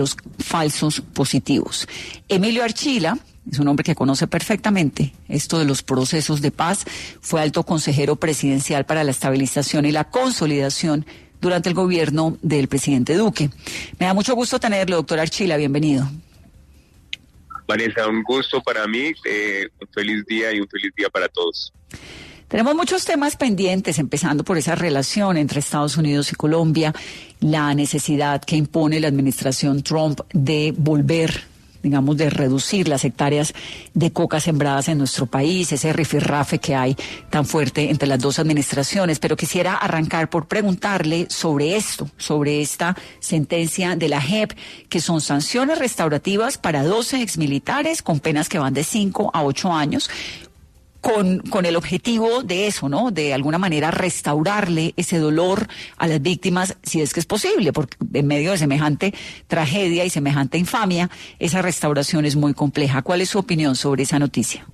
los falsos positivos. Emilio Archila es un hombre que conoce perfectamente esto de los procesos de paz, fue alto consejero presidencial para la estabilización y la consolidación durante el gobierno del presidente Duque. Me da mucho gusto tenerlo, doctor Archila, bienvenido. Vanessa, un gusto para mí, un feliz día y un feliz día para todos. Tenemos muchos temas pendientes, empezando por esa relación entre Estados Unidos y Colombia, la necesidad que impone la administración Trump de volver, digamos, de reducir las hectáreas de coca sembradas en nuestro país, ese rifirrafe que hay tan fuerte entre las dos administraciones. Pero quisiera arrancar por preguntarle sobre esto, sobre esta sentencia de la JEP, que son sanciones restaurativas para 12 exmilitares con penas que van de 5 a 8 años. Con el objetivo de eso, ¿no? De alguna manera restaurarle ese dolor a las víctimas, si es que es posible, porque en medio de semejante tragedia y semejante infamia, esa restauración es muy compleja. ¿Cuál es su opinión sobre esa noticia?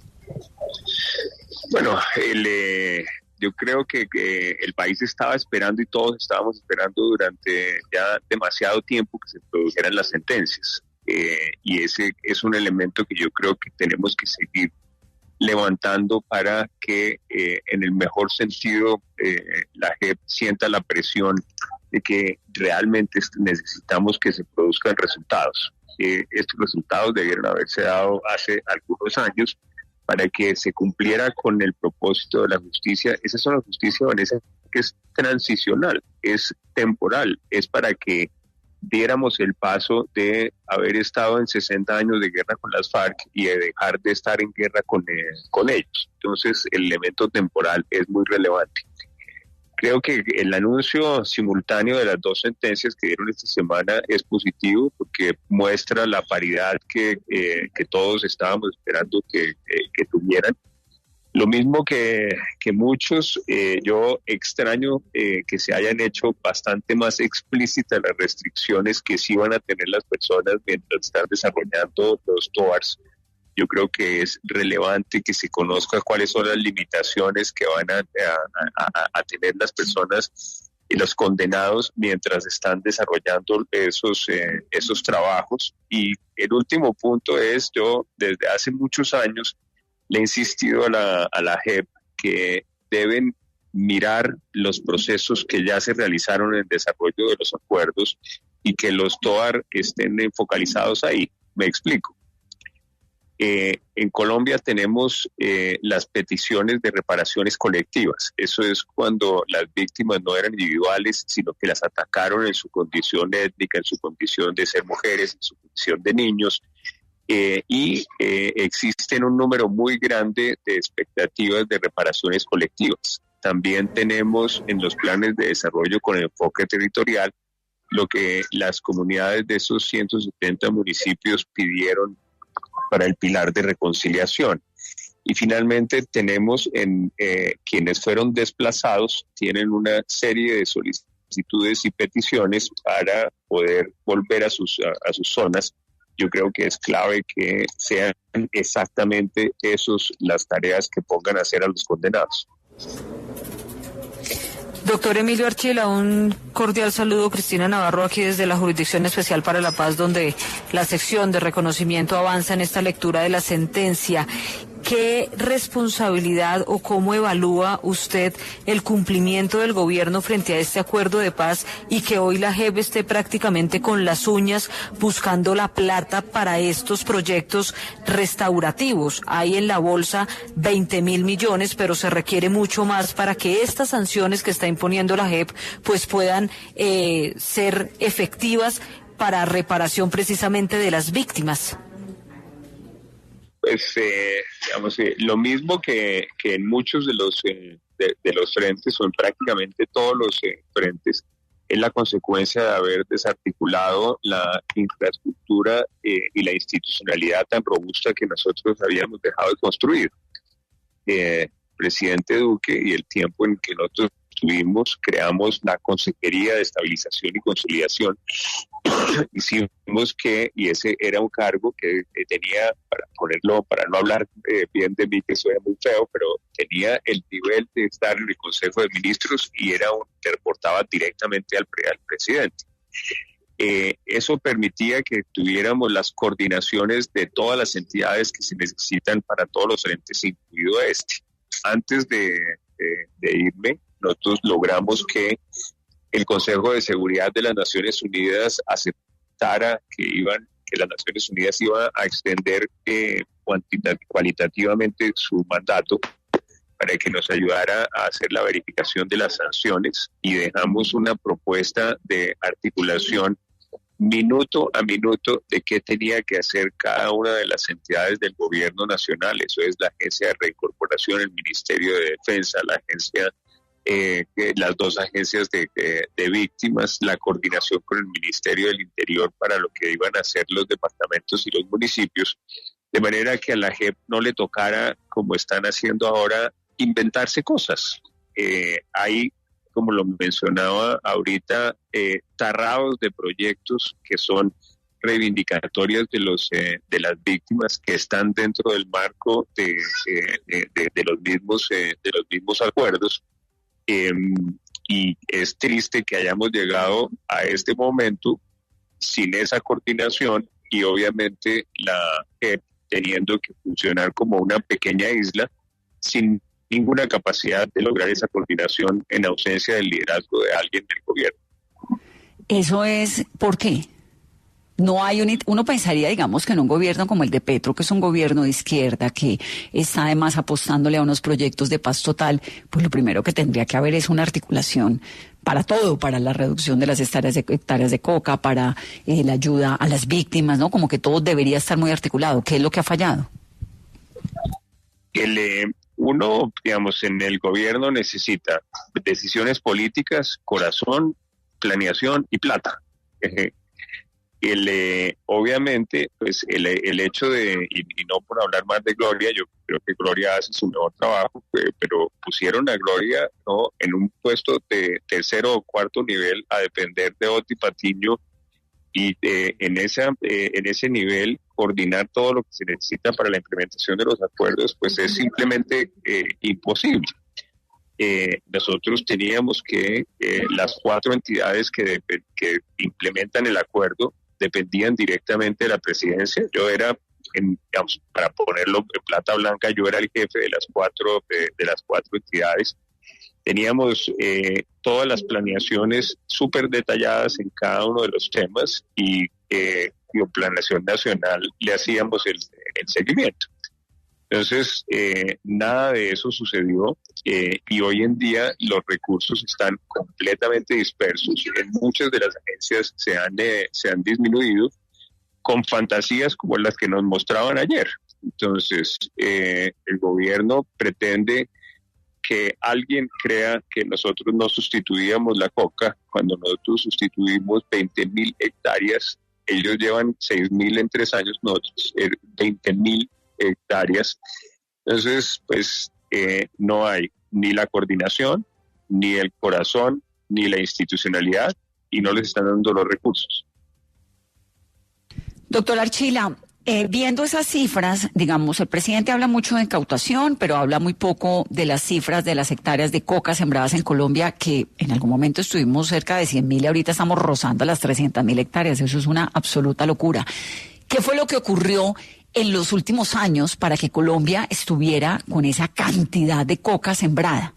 Bueno, yo creo que el país estaba esperando y todos estábamos esperando durante ya demasiado tiempo que se produjeran las sentencias. Y ese es un elemento que yo creo que tenemos que seguir levantando para que en el mejor sentido la JEP sienta la presión de que realmente necesitamos que se produzcan resultados. Estos resultados debieron haberse dado hace algunos años para que se cumpliera con el propósito de la justicia. Esa es una justicia, Vanessa, que es transicional, es temporal, es para que diéramos el paso de haber estado en 60 años de guerra con las FARC y de dejar de estar en guerra con ellos. Entonces, el elemento temporal es muy relevante. Creo que el anuncio simultáneo de las dos sentencias que dieron esta semana es positivo porque muestra la paridad que todos estábamos esperando que tuvieran. Lo mismo que muchos, yo extraño que se hayan hecho bastante más explícitas las restricciones que sí van a tener las personas mientras están desarrollando los TOARs. Yo creo que es relevante que se conozca cuáles son las limitaciones que van a tener las personas y los condenados mientras están desarrollando esos trabajos. Y el último punto es, yo desde hace muchos años le he insistido a la JEP que deben mirar los procesos que ya se realizaron en el desarrollo de los acuerdos y que los TOAR estén focalizados ahí. Me explico. En Colombia tenemos las peticiones de reparaciones colectivas. Eso es cuando las víctimas no eran individuales, sino que las atacaron en su condición étnica, en su condición de ser mujeres, en su condición de niños. Existen un número muy grande de expectativas de reparaciones colectivas. También tenemos en los planes de desarrollo con enfoque territorial lo que las comunidades de esos 170 municipios pidieron para el pilar de reconciliación. Y finalmente tenemos quienes fueron desplazados, tienen una serie de solicitudes y peticiones para poder volver a sus zonas. Yo creo que es clave que sean exactamente esos las tareas que pongan a hacer a los condenados. Doctor Emilio Archila, un cordial saludo. Cristina Navarro aquí desde la Jurisdicción Especial para la Paz, donde la sección de reconocimiento avanza en esta lectura de la sentencia. ¿Qué responsabilidad o cómo evalúa usted el cumplimiento del gobierno frente a este acuerdo de paz y que hoy la JEP esté prácticamente con las uñas buscando la plata para estos proyectos restaurativos? Hay en la bolsa 20.000 millones, pero se requiere mucho más para que estas sanciones que está imponiendo la JEP pues puedan ser efectivas para reparación precisamente de las víctimas. Pues, lo mismo que en muchos de los frentes, o en prácticamente todos los frentes, es la consecuencia de haber desarticulado la infraestructura y la institucionalidad tan robusta que nosotros habíamos dejado de construir. Presidente Duque y el tiempo en que nosotros creamos la Consejería de Estabilización y Consolidación. Hicimos y ese era un cargo que tenía, para no hablar bien de mí, que eso era muy feo, pero tenía el nivel de estar en el Consejo de Ministros y que reportaba directamente al presidente. Eso permitía que tuviéramos las coordinaciones de todas las entidades que se necesitan para todos los frentes, incluido este. Antes de irme, nosotros logramos que el Consejo de Seguridad de las Naciones Unidas aceptara que las Naciones Unidas iba a extender cualitativamente su mandato para que nos ayudara a hacer la verificación de las sanciones, y dejamos una propuesta de articulación minuto a minuto de qué tenía que hacer cada una de las entidades del gobierno nacional. Eso es la Agencia de Reincorporación, el Ministerio de Defensa, la agencia, las dos agencias de víctimas, la coordinación con el Ministerio del Interior para lo que iban a hacer los departamentos y los municipios, de manera que a la JEP no le tocara, como están haciendo ahora, inventarse cosas. Hay, como lo mencionaba ahorita, tarrados de proyectos que son reivindicatorias de las víctimas, que están dentro del marco de los mismos acuerdos, y es triste que hayamos llegado a este momento sin esa coordinación, y obviamente la JEP teniendo que funcionar como una pequeña isla sin ninguna capacidad de lograr esa coordinación en ausencia del liderazgo de alguien del gobierno. Eso es, ¿por qué? No hay uno pensaría, digamos, que en un gobierno como el de Petro, que es un gobierno de izquierda, que está además apostándole a unos proyectos de paz total, pues lo primero que tendría que haber es una articulación para todo, para la reducción de las hectáreas de coca, para la ayuda a las víctimas, ¿no? Como que todo debería estar muy articulado. ¿Qué es lo que ha fallado? Uno, digamos, en el gobierno necesita decisiones políticas, corazón, planeación y plata. Obviamente, pues el hecho de, y no por hablar más de Gloria, yo creo que Gloria hace su mejor trabajo, pero pusieron a Gloria, ¿no?, en un puesto de tercero o cuarto nivel a depender de Oti Patiño, y en ese nivel coordinar todo lo que se necesita para la implementación de los acuerdos, pues es simplemente imposible. Nosotros teníamos que las 4 entidades que implementan el acuerdo dependían directamente de la presidencia. Yo era, digamos, para ponerlo en plata blanca, yo era el jefe de las cuatro entidades. Teníamos todas las planeaciones súper detalladas en cada uno de los temas, y con planeación nacional le hacíamos el seguimiento. Entonces, nada de eso sucedió, y hoy en día los recursos están completamente dispersos. En muchas de las agencias se han disminuido con fantasías como las que nos mostraban ayer. Entonces, el gobierno pretende que alguien crea que nosotros no sustituíamos la coca cuando nosotros sustituimos 20.000 hectáreas. Ellos llevan 6.000 en 3 años, nosotros 20.000 hectáreas. Entonces, pues no hay ni la coordinación, ni el corazón, ni la institucionalidad, y no les están dando los recursos. Doctor Archila, viendo esas cifras, digamos, el presidente habla mucho de incautación, pero habla muy poco de las cifras de las hectáreas de coca sembradas en Colombia, que en algún momento estuvimos cerca de 100.000 y ahorita estamos rozando las 300.000 hectáreas. Eso es una absoluta locura. ¿Qué fue lo que ocurrió en los últimos años para que Colombia estuviera con esa cantidad de coca sembrada?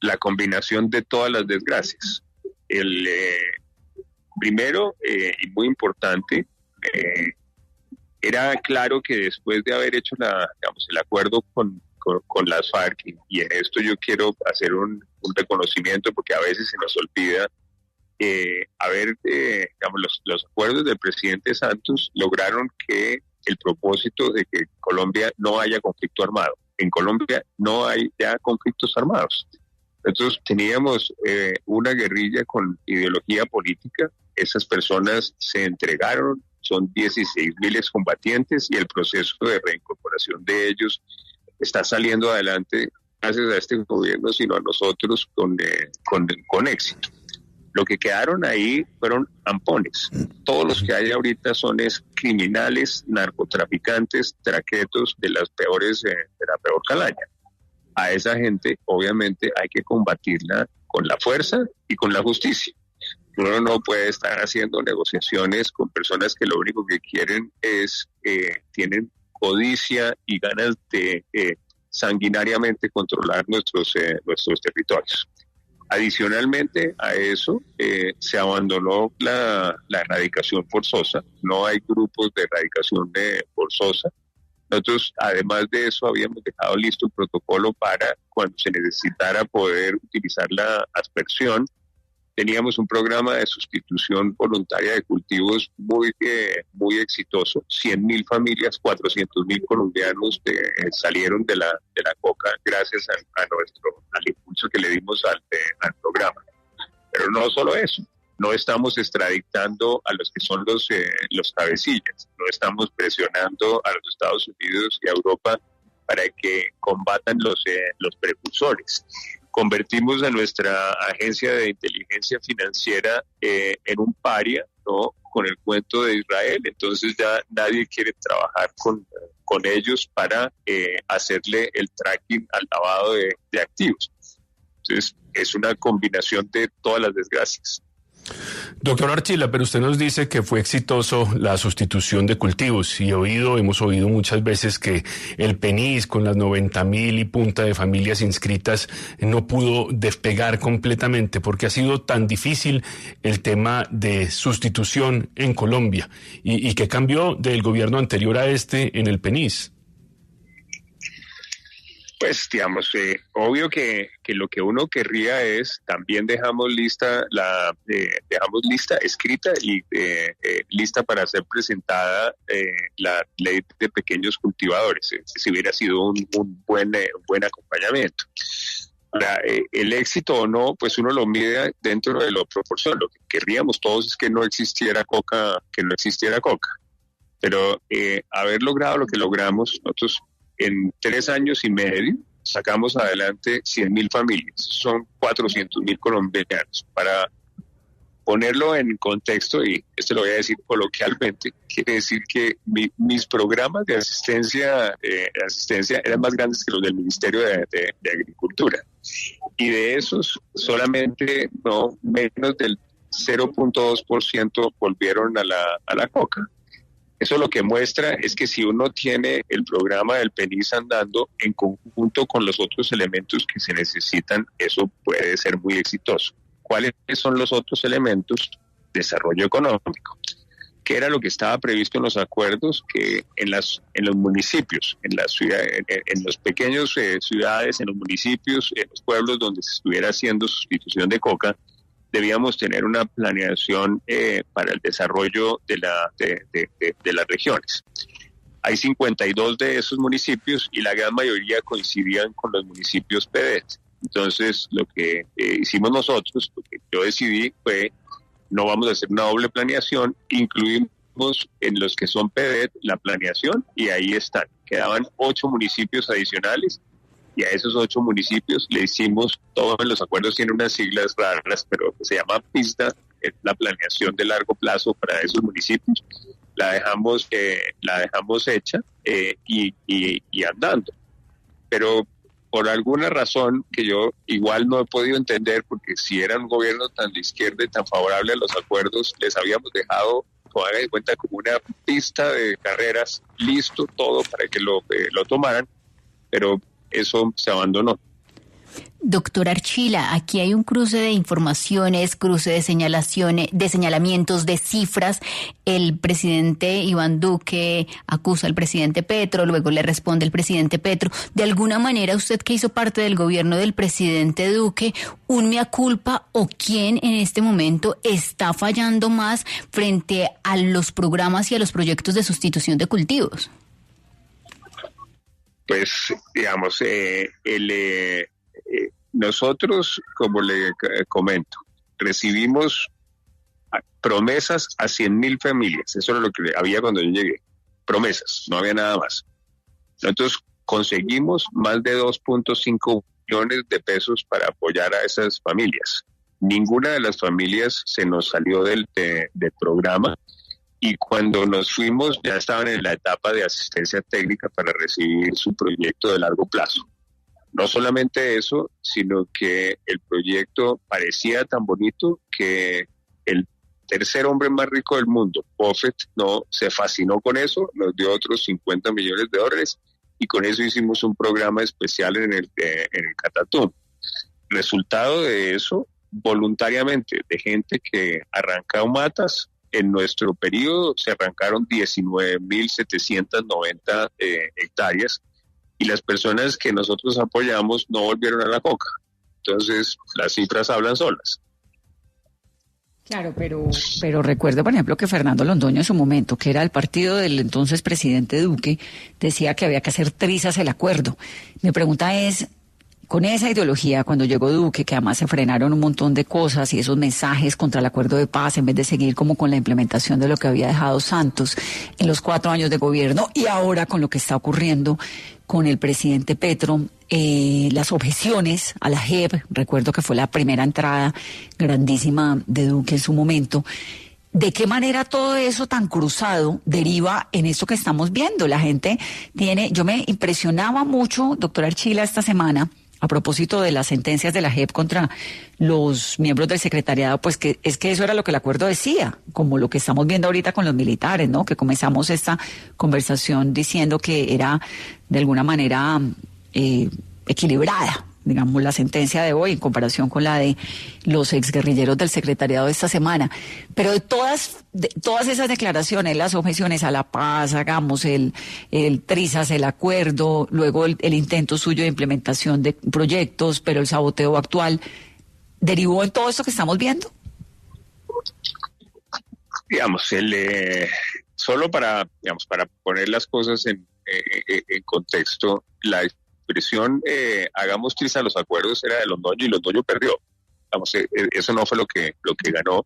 La combinación de todas las desgracias. Primero, y muy importante, era claro que después de haber hecho el acuerdo con las FARC, y en esto yo quiero hacer un reconocimiento porque a veces se nos olvida, los acuerdos del presidente Santos lograron que el propósito de que Colombia no haya conflicto armado. En Colombia no hay ya conflictos armados. Nosotros teníamos una guerrilla con ideología política. Esas personas se entregaron, son 16.000 excombatientes, y el proceso de reincorporación de ellos está saliendo adelante gracias a este gobierno, sino a nosotros con éxito. Lo que quedaron ahí fueron ampones. Todos los que hay ahorita son criminales, narcotraficantes, traquetos de la peor calaña. A esa gente, obviamente, hay que combatirla con la fuerza y con la justicia. Uno no puede estar haciendo negociaciones con personas que lo único que quieren es, tienen codicia y ganas de sanguinariamente controlar nuestros territorios. Adicionalmente a eso, se abandonó la erradicación forzosa. No hay grupos de erradicación forzosa. Nosotros, además de eso, habíamos dejado listo un protocolo para cuando se necesitara poder utilizar la aspersión. Teníamos un programa de sustitución voluntaria de cultivos muy exitoso. 100.000 familias, 400.000 colombianos salieron de la coca gracias al impulso que le dimos al programa. Pero no solo eso, no estamos extraditando a los que son los cabecillas, no estamos presionando a los Estados Unidos y a Europa para que combatan los precursores. Convertimos a nuestra agencia de inteligencia financiera en un paria, ¿no?, con el cuento de Israel. Entonces ya nadie quiere trabajar con ellos para hacerle el tracking al lavado de activos. Entonces es una combinación de todas las desgracias. Doctor Archila, pero usted nos dice que fue exitoso la sustitución de cultivos y hemos oído muchas veces que el PENIS con las 90.000 y punta de familias inscritas no pudo despegar completamente porque ha sido tan difícil el tema de sustitución en Colombia y que cambió del gobierno anterior a este en el PENIS. Pues, digamos, obvio que lo que uno querría es, también dejamos lista escrita y lista para ser presentada la ley de pequeños cultivadores. Si hubiera sido un buen acompañamiento. Ahora, el éxito o no, pues uno lo mide dentro de lo proporcional. Lo que querríamos todos es que no existiera coca, Pero haber logrado lo que logramos, nosotros en 3 años y medio sacamos adelante 100.000 familias, son 400.000 colombianos. Para ponerlo en contexto, y esto lo voy a decir coloquialmente, quiere decir que mis programas de asistencia eran más grandes que los del Ministerio de Agricultura. Y de esos, solamente menos del 0.2% volvieron a la coca. Eso lo que muestra es que si uno tiene el programa del PENIS andando en conjunto con los otros elementos que se necesitan, eso puede ser muy exitoso. ¿Cuáles son los otros elementos? Desarrollo económico, que era lo que estaba previsto en los acuerdos, que en los municipios, en las ciudades, en los pequeños ciudades, en los municipios, en los pueblos donde se estuviera haciendo sustitución de coca, debíamos tener una planeación para el desarrollo de las regiones. Hay 52 de esos municipios y la gran mayoría coincidían con los municipios PEDET. Entonces, lo que hicimos nosotros, lo que yo decidí fue, no vamos a hacer una doble planeación, incluimos en los que son PEDET la planeación y ahí están. Quedaban 8 municipios adicionales. Y a esos 8 municipios le hicimos, todos los acuerdos tienen unas siglas raras, pero se llama PISTA, es la planeación de largo plazo para esos municipios. La dejamos hecha y andando. Pero por alguna razón que yo igual no he podido entender, porque si era un gobierno tan de izquierda y tan favorable a los acuerdos, les habíamos dejado, hagan de cuenta, como una pista de carreras, listo todo para que lo tomaran, pero eso se abandonó. Doctor Archila, aquí hay un cruce de informaciones, cruce de señalamientos, de cifras. El presidente Iván Duque acusa al presidente Petro, luego le responde el presidente Petro. De alguna manera, usted que hizo parte del gobierno del presidente Duque, ¿un mea culpa o quién en este momento está fallando más frente a los programas y a los proyectos de sustitución de cultivos? Pues, digamos, nosotros, como le comento, recibimos promesas a 100.000 familias. Eso era lo que había cuando yo llegué. Promesas, no había nada más. Nosotros conseguimos más de 2.5 millones de pesos para apoyar a esas familias. Ninguna de las familias se nos salió del programa. Y cuando nos fuimos ya estaban en la etapa de asistencia técnica para recibir su proyecto de largo plazo. No solamente eso, sino que el proyecto parecía tan bonito que el tercer hombre más rico del mundo, Buffett, no se fascinó con eso, nos dio otros $50 millones y con eso hicimos un programa especial en el Catatumbo. Resultado de eso, voluntariamente, de gente que arranca matas, en nuestro periodo se arrancaron 19.790 hectáreas y las personas que nosotros apoyamos no volvieron a la coca. Entonces, las cifras hablan solas. Claro, pero recuerdo, por ejemplo, que Fernando Londoño en su momento, que era el partido del entonces presidente Duque, decía que había que hacer trizas el acuerdo. Mi pregunta es, con esa ideología, cuando llegó Duque, que además se frenaron un montón de cosas y esos mensajes contra el acuerdo de paz, en vez de seguir como con la implementación de lo que había dejado Santos en los 4 años de gobierno, y ahora con lo que está ocurriendo con el presidente Petro, las objeciones a la JEP, recuerdo que fue la primera entrada grandísima de Duque en su momento. ¿De qué manera todo eso tan cruzado deriva en esto que estamos viendo? La gente yo me impresionaba mucho, doctora Archila, esta semana, a propósito de las sentencias de la JEP contra los miembros del secretariado, pues que eso era lo que el acuerdo decía, como lo que estamos viendo ahorita con los militares, ¿no? Que comenzamos esta conversación diciendo que era de alguna manera equilibrada, digamos, la sentencia de hoy en comparación con la de los exguerrilleros del secretariado de esta semana. Pero de todas esas declaraciones, las objeciones a la paz, hagamos el trizas, el acuerdo, luego el intento suyo de implementación de proyectos, pero el saboteo actual, ¿derivó en todo esto que estamos viendo? Digamos, solo para poner las cosas en contexto, la expresión hagamos triza los acuerdos era de Londoño y Londoño perdió. Digamos, eso no fue lo que ganó,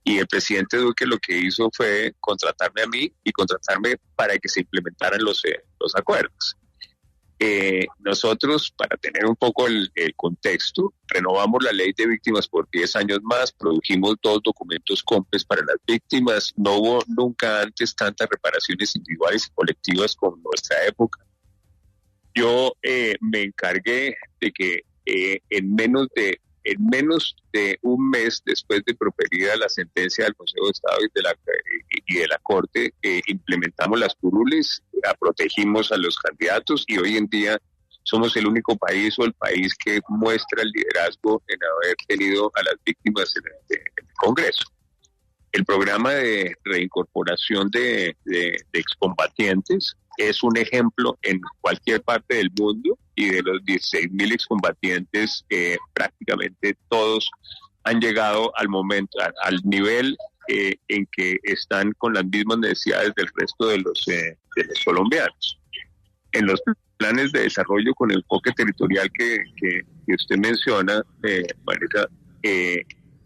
y el presidente Duque lo que hizo fue contratarme a mí y contratarme para que se implementaran los acuerdos. Nosotros, para tener un poco el contexto, renovamos la ley de víctimas por 10 años más, produjimos 2 documentos COMPES para las víctimas, no hubo nunca antes tantas reparaciones individuales y colectivas como en nuestra época. Yo me encargué de que en menos de un mes después de proferida la sentencia del Consejo de Estado y de la Corte, implementamos las curules, protegimos a los candidatos y hoy en día somos el único país o el país que muestra el liderazgo en haber tenido a las víctimas en el Congreso. El programa de reincorporación de excombatientes es un ejemplo en cualquier parte del mundo, y de los 16.000 excombatientes, prácticamente todos han llegado al nivel en que están con las mismas necesidades del resto de los colombianos. En los planes de desarrollo con enfoque territorial que usted menciona, Marisa,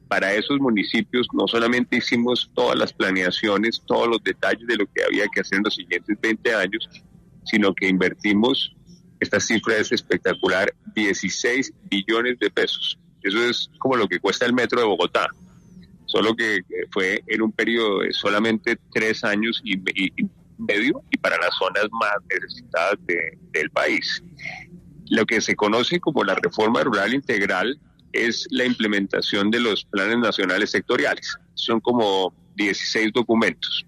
para esos municipios no solamente hicimos todas las planeaciones, todos los detalles de lo que había que hacer en los siguientes 20 años, sino que invertimos, esta cifra es espectacular, 16 billones de pesos. Eso es como lo que cuesta el metro de Bogotá, solo que fue en un periodo de solamente 3 años y medio, y para las zonas más necesitadas del país. Lo que se conoce como la reforma rural integral es la implementación de los planes nacionales sectoriales. Son como 16 documentos.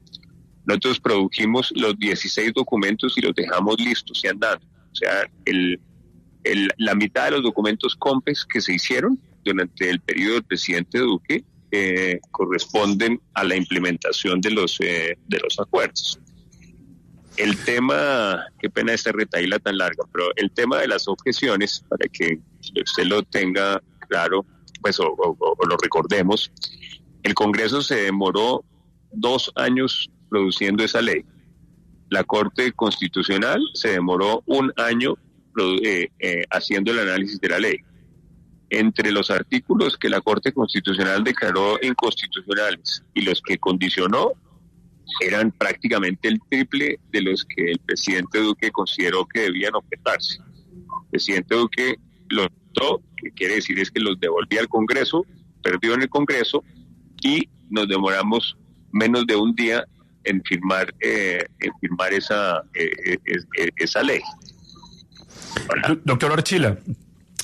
Nosotros produjimos los 16 documentos y los dejamos listos y andando. O sea, la mitad de los documentos COMPES que se hicieron durante el periodo del presidente Duque corresponden a la implementación de los acuerdos. El tema, qué pena esta retaíla tan larga, pero el tema de las objeciones, para que usted lo tenga claro, pues o lo recordemos, el Congreso se demoró 2 años produciendo esa ley. La Corte Constitucional se demoró 1 año haciendo el análisis de la ley. Entre los artículos que la Corte Constitucional declaró inconstitucionales y los que condicionó, eran prácticamente el triple de los que el presidente Duque consideró que debían objetarse. El presidente Duque los votó, que quiere decir es que los devolvía al Congreso, perdió en el Congreso y nos demoramos menos de un día en firmar esa ley. Doctor Archila,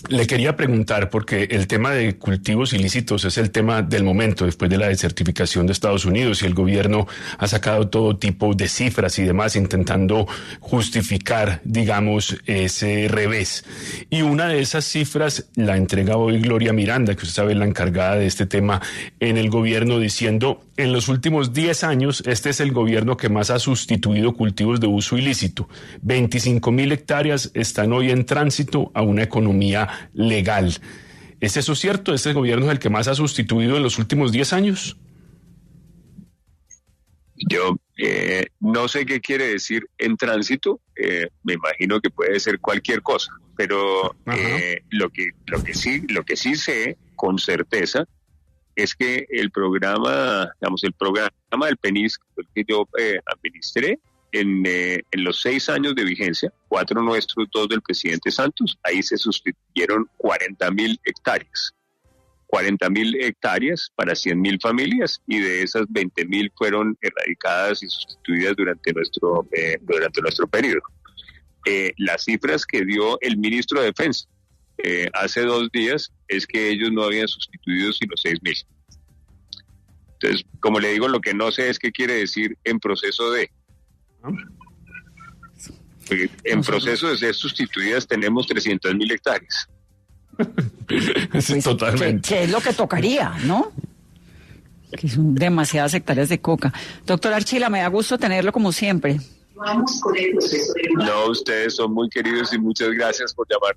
le quería preguntar, porque el tema de cultivos ilícitos es el tema del momento después de la desertificación de Estados Unidos, y el gobierno ha sacado todo tipo de cifras y demás intentando justificar, digamos, ese revés. Y una de esas cifras la entrega hoy Gloria Miranda, que usted sabe es la encargada de este tema en el gobierno, diciendo: en los últimos 10 años, este es el gobierno que más ha sustituido cultivos de uso ilícito. 25.000 hectáreas están hoy en tránsito a una economía legal. ¿Es eso cierto? ¿Este gobierno es el que más ha sustituido en los últimos 10 años? Yo no sé qué quiere decir en tránsito. Me imagino que puede ser cualquier cosa, pero lo que sí sé con certeza es que el programa del PENISC que yo administré en los 6 años de vigencia, 4 nuestros, 2 del presidente Santos, ahí se sustituyeron 40.000 hectáreas. 40.000 hectáreas para 100.000 familias, y de esas 20.000 fueron erradicadas y sustituidas durante nuestro periodo. Las cifras que dio el ministro de Defensa hace 2 días es que ellos no habían sustituido sino 6.000. Entonces, como le digo, lo que no sé es qué quiere decir en proceso de. En proceso de ser sustituidas tenemos 300.000 hectáreas. Pues, totalmente. ¿Qué es lo que tocaría, no? Que son demasiadas hectáreas de coca. Doctor Archila, me da gusto tenerlo como siempre. No, ustedes son muy queridos y muchas gracias por llamar.